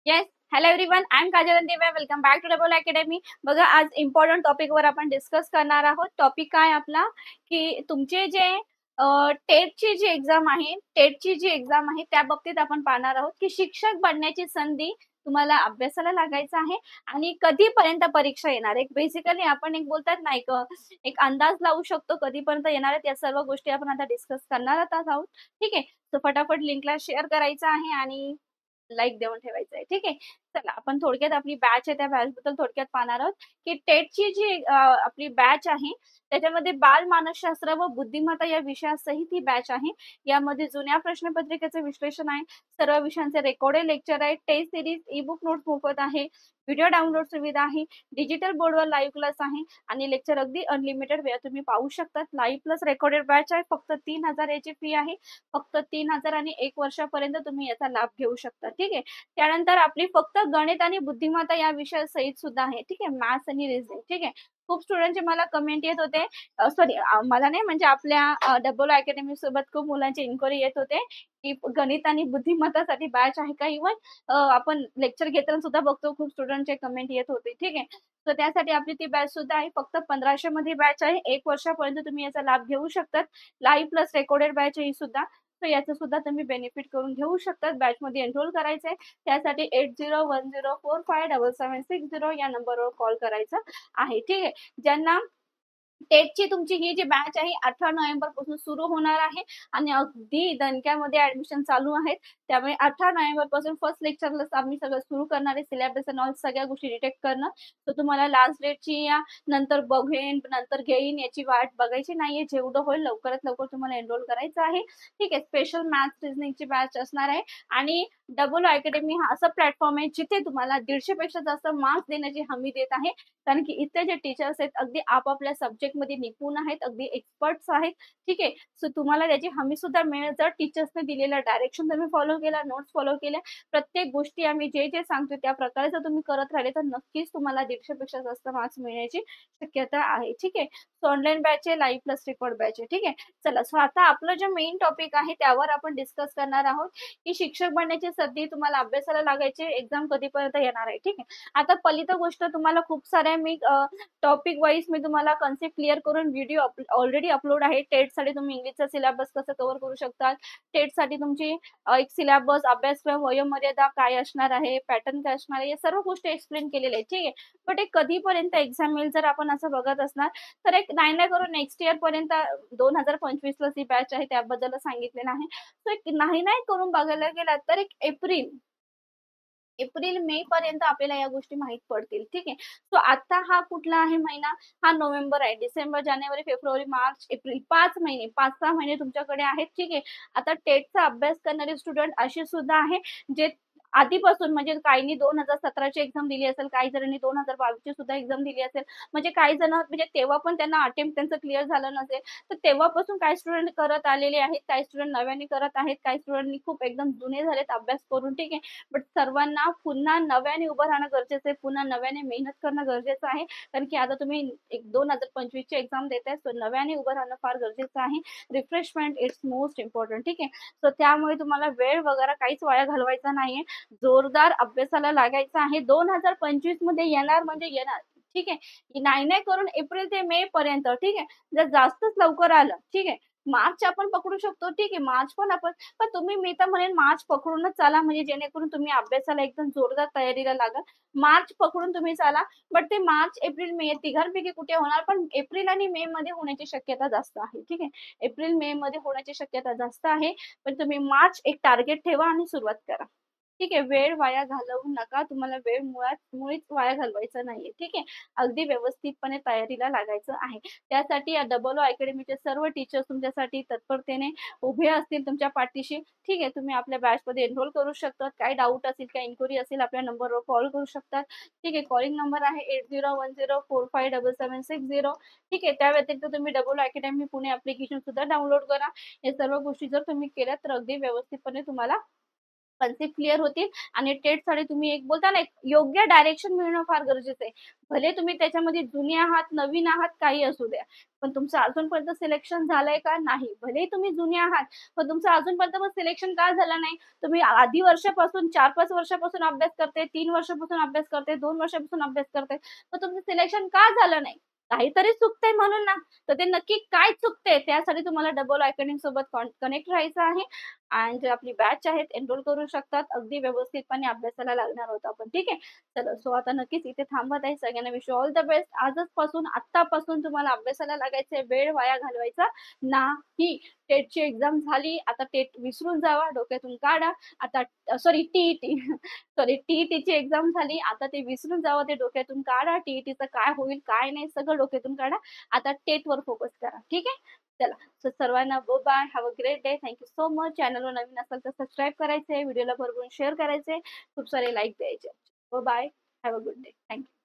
Yes. Hello everyone, I am Kajal and Divya. Welcome back to double academy. बघा, आज important टॉपिकवर आपण discuss करणार आहोत. टॉपिक काय आपला, की तुमचे जे टेटची जी एक्झाम आहे त्या बाबतीत आपण पाहणार आहोत, की शिक्षक बनण्याची संधी तुम्हाला अभ्यासाला लागायचं आहे आणि कधीपर्यंत परीक्षा येणार. एक बेसिकली आपण एक बोलतात ना, एक अंदाज लावू शकतो कधीपर्यंत येणार आहेत. या सर्व गोष्टी आपण आता डिस्कस करणार आहोत. ठीक आहे. तर फटाफट लिंकला शेअर करायचं आहे आणि लाईक देऊन ठेवायचं आहे. ठीक आहे. चला, आपण थोडक्यात आपली बॅच आहे त्या बॅच बद्दल थोडक्यात पाहणार आहोत, की टेटची जी आपली बॅच आहे त्याच्यामध्ये बाल मानसशास्त्र व बुद्धिमत्ता या विषयासहित ही बॅच आहे. यामध्ये जुन्या प्रश्नपत्रिकेचे विश्लेषण आहे, सर्व विषयांचे रेकॉर्डेड लेक्चर आहे, test series, e book notes मोफत आहे, व्हिडिओ डाउनलोड सुविधा आहे, डिजिटल बोर्डवर लाईव्ह क्लास आहे आणि लेक्चर अगदी अनलिमिटेड वेळ तुम्ही पाहू शकतात. लाईव्ह प्लस रेकॉर्डेड बॅच आहे. फक्त 3,000 याची फी आहे. फक्त 3,000 आणि 1 वर्षापर्यंत तुम्ही याचा लाभ घेऊ शकता. ठीक आहे. त्यानंतर आपली फक्त गणित आणि बुद्धिमत्ता या विषय सहित सुद्धा आहे. ठीक आहे. मॅथ्स आणि रिझनिंग. ठीक आहे. खूप स्टुडंटचे मला कमेंट येत होते, सॉरी, मला नाही, म्हणजे आपल्या डबल अकॅडमी सोबत खूप मुलांचे इन्क्वायरी येत होते, की गणित आणि बुद्धिमत्तासाठी बॅच आहे का. इव्हन आपण लेक्चर घेताना सुद्धा बघतो खूप स्टुडंटचे कमेंट येत होते. ठीक आहे. तर त्यासाठी आपली ती बॅच सुद्धा आहे. फक्त 1500 मध्ये बॅच आहे. 1 वर्षापर्यंत तुम्ही याचा लाभ घेऊ शकतात. लाईव्ह प्लस रेकॉर्डेड बॅच आहे ही सुद्धा. तर याचं सुद्धा तुम्ही बेनिफिट करून घेऊ शकतात. बॅचमध्ये एनरोल करायचं आहे. त्यासाठी 8010457760 या नंबरवर कॉल करायचा आहे. ठीक आहे. ज्यांना टेटची तुमची ही जी बॅच आहे 18 नोव्हेंबर पासून सुरू होणार आहे आणि अगदी दणक्यामध्ये ऍडमिशन चालू आहेत. त्यामुळे 18 नोव्हेंबर पासून फर्स्ट लेक्चरला आम्ही सगळं सुरू करणार आहे. सिलेबस आणि ऑल सगळ्या गोष्टी डिटेक्ट करणं. तर तुम्हाला लास्ट डेटची या नंतर बघेन नंतर घेईन याची वाट बघायची नाहीये. जेवढं होईल लवकरात लवकर तुम्हाला एनरोल करायचं आहे. ठीक आहे. स्पेशल मॅथ्स रिझनिंगची बॅच असणार आहे आणि डबल अकॅडमी हा असं प्लॅटफॉर्म आहे जिथे तुम्हाला 150 पेक्षा जास्त मार्क्स देण्याची हमी देत आहे. कारण की इथे जे टीचर्स आहेत अगदी आपापल्या सब्जेक्ट मध्ये निपुण आहेत, अगदी एक्सपर्ट्स आहेत. ठीक आहे. सो तुम्हाला त्याची हमी सुद्धा मिळेल जर टीचर्सने दिलेलं डायरेक्शन तुम्ही फॉलो केला, नोट्स फॉलो केल्या, प्रत्येक गोष्टी आम्ही जे जे सांगतो त्या प्रकारे जर तुम्ही करत राहिले तर नक्कीच तुम्हाला 150 पेक्षा जास्त मार्क्स मिळण्याची शक्यता आहे. ठीक आहे. सो ऑनलाईन बॅच आहे, लाईव्ह प्लस रेकॉर्ड बॅच आहे. ठीक आहे. चला, सो आता आपलं जे मेन टॉपिक आहे त्यावर आपण डिस्कस करणार आहोत, की शिक्षक बनण्याची संधी तुम्हाला अभ्यासाला लागायची एक्झाम कधीपर्यंत येणार आहे. ठीक आहे. आता पहिली तर गोष्ट, तुम्हाला खूप साऱ्या मी टॉपिक वाईज मी तुम्हाला कन्सेप्ट क्लिअर करून व्हिडिओ ऑलरेडी अपलोड आहे. टेटसाठी तुम्ही इंग्लिशचा सिलेबस कसं कव्हर करू शकता, टेटसाठी तुमची एक सिलेबस, अभ्यासक्रम, वयोमर्यादा काय असणार आहे, पॅटर्न काय असणार आहे, या सर्व गोष्टी एक्सप्लेन केलेल्या आहेत. ठीक आहे. बट एक कधीपर्यंत एक्झाम येईल जर आपण असं बघत असणार तर एक नाही नाही करून नेक्स्ट इयर पर्यंत 2025 ला ती बॅच आहे त्याबद्दल सांगितलेलं आहे. सो एक नाही नाही करून बघायला गेला तर एक एप्रिल मे पर्यंत आपल्याला या गोष्टी माहित पडतील. ठीक आहे. सो आता हा कुठला आहे महिना, हा नोव्हेंबर आहे. डिसेंबर, जानेवारी, फेब्रुवारी, मार्च, एप्रिल, 5 महिने, 5-6 महिने तुमच्याकडे आहेत. ठीक आहे. आता टेटचा अभ्यास करणारे स्टुडंट असे सुद्धा आहे जे आधीपासून, म्हणजे काहींनी 2017 ची एक्झाम दिली असेल, काही जणांनी 2022 ची सुद्धा एक्झाम दिली असेल, म्हणजे काही जण म्हणजे तेव्हा पण त्यांना अटेम्प्ट त्यांचं क्लिअर झालं नसेल, तर तेव्हापासून काही स्टुडंट करत आलेले आहेत, काही स्टुडंट नव्याने करत आहेत, काही स्टुडंटनी खूप एकदम जुने झालेत अभ्यास करून. ठीक आहे. बट सर्वांना पुन्हा नव्याने उभं राहणं गरजेचं आहे, पुन्हा नव्याने मेहनत करणं गरजेचं आहे. कारण की आता तुम्ही 2025 ची एक्झाम देताय, सो नव्याने उभं राहणं फार गरजेचं आहे. Refreshment it's most important. ठीक आहे. सो त्यामुळे तुम्हाला वेळ वगैरे काहीच वाया घालवायचा नाहीये. जोरदार अभ्यासाला लागायचं आहे. 2025 मध्ये येणार म्हणजे येणार. ठीक आहे. नाही नाही करून एप्रिल ते मे पर्यंत. ठीक आहे. जर जास्तच लवकर आलं, ठीक आहे, मार्च आपण पकडू शकतो. ठीक आहे. मार्च पण आपण, पण तुम्ही, मी तर म्हणेन मार्च पकडूनच चाला, म्हणजे जेणेकरून तुम्ही अभ्यासाला एकदम जोरदार तयारीला लागा. मार्च पकडून तुम्ही चाला. बट ते मार्च, एप्रिल, मे तिघांपैकी कुठे होणार, पण एप्रिल आणि मे मध्ये होण्याची शक्यता जास्त आहे. ठीक आहे. एप्रिल मे मध्ये होण्याची शक्यता जास्त आहे. पण तुम्ही मार्च एक टार्गेट ठेवा आणि सुरुवात करा. ठीक आहे. वेळ वाया घालवू नका. तुम्हाला वेळ मुळीच वाया घालवायचा नाहीये. ठीक आहे. अगदी व्यवस्थितपणे तयारीला लागायचं आहे. त्यासाठी या डबल अकॅडमीचे सर्व टीचर्स तुमच्यासाठी तत्परतेने उभे असतील तुमच्या पाठीशी. ठीक आहे. तुम्ही आपल्या बॅचमध्ये एनरोल करू शकता. काय डाऊट असेल, काय इन्क्वायरी असेल, आपल्या नंबरवर कॉल करू शकतात. ठीक आहे. कॉलिंग नंबर आहे 8010457760. ठीक आहे. त्या व्यतिरिक्त तुम्ही डबल अकॅडमी पुणे ऍप्लिकेशन सुद्धा डाउनलोड करा. हे सर्व गोष्टी जर तुम्ही केल्या तर अगदी व्यवस्थितपणे तुम्हाला कन्सेप्ट क्लिअर होतील आणि टेटसाठी तुम्ही एक बोलता ना, एक योग्य डायरेक्शन मिळणं फार गरजेचं आहे. भले तुम्ही त्याच्यामध्ये जुने आहात, नवीन आहात, काही असू द्या. पण तुमचं अजूनपर्यंत सिलेक्शन झालंय का? नाही. भलेही तुम्ही जुने आहात, पण तुमचं अजूनपर्यंत पण सिलेक्शन का झालं नाही? तुम्ही आधी वर्षापासून 4-5 वर्षापासून अभ्यास करताय, 3 वर्षापासून अभ्यास करताय, 2 वर्षापासून अभ्यास करताय. तर तुमचं सिलेक्शन का झालं नाही? काहीतरी चुकतंय म्हणून ना. तर ते नक्की काय चुकतंय त्यासाठी तुम्हाला डबल अकॅडमी सोबत कनेक्ट राहायचं आहे. आणि जे आपली बॅच आहेत एनरोल करू शकतात. अगदी व्यवस्थितपणे अभ्यासाला लागणार आहोत आपण. ठीक आहे. चला सो आता नक्कीच इथे थांबत आहे. सगळ्यांना wish you all the best. आत्तापासून तुम्हाला अभ्यासाला लागायचंय. वेळ वाया घालवायचा नाही. टेटची एक्झाम झाली. आता टेट विसरून जावा, डोक्यातून काढा. आता सॉरी टी-ई-टी सॉरी टी-ई-टीची एक्झाम झाली. आता ते विसरून जावं, ते डोक्यातून काढा. टी-ई-टीचं काय होईल, काय नाही सगळं डोक्यातून काढा. आता टेटवर फोकस करा. ठीक आहे. चला सो सर्वांना bye. Have a great day. Thank you so much. चॅनलवर नवीन असाल तर सबस्क्राईब करायचंय. व्हिडिओला भरभरून शेअर करायचंय. खूप सारे लाईक द्यायचे. Bye. Have a good day. Thank you.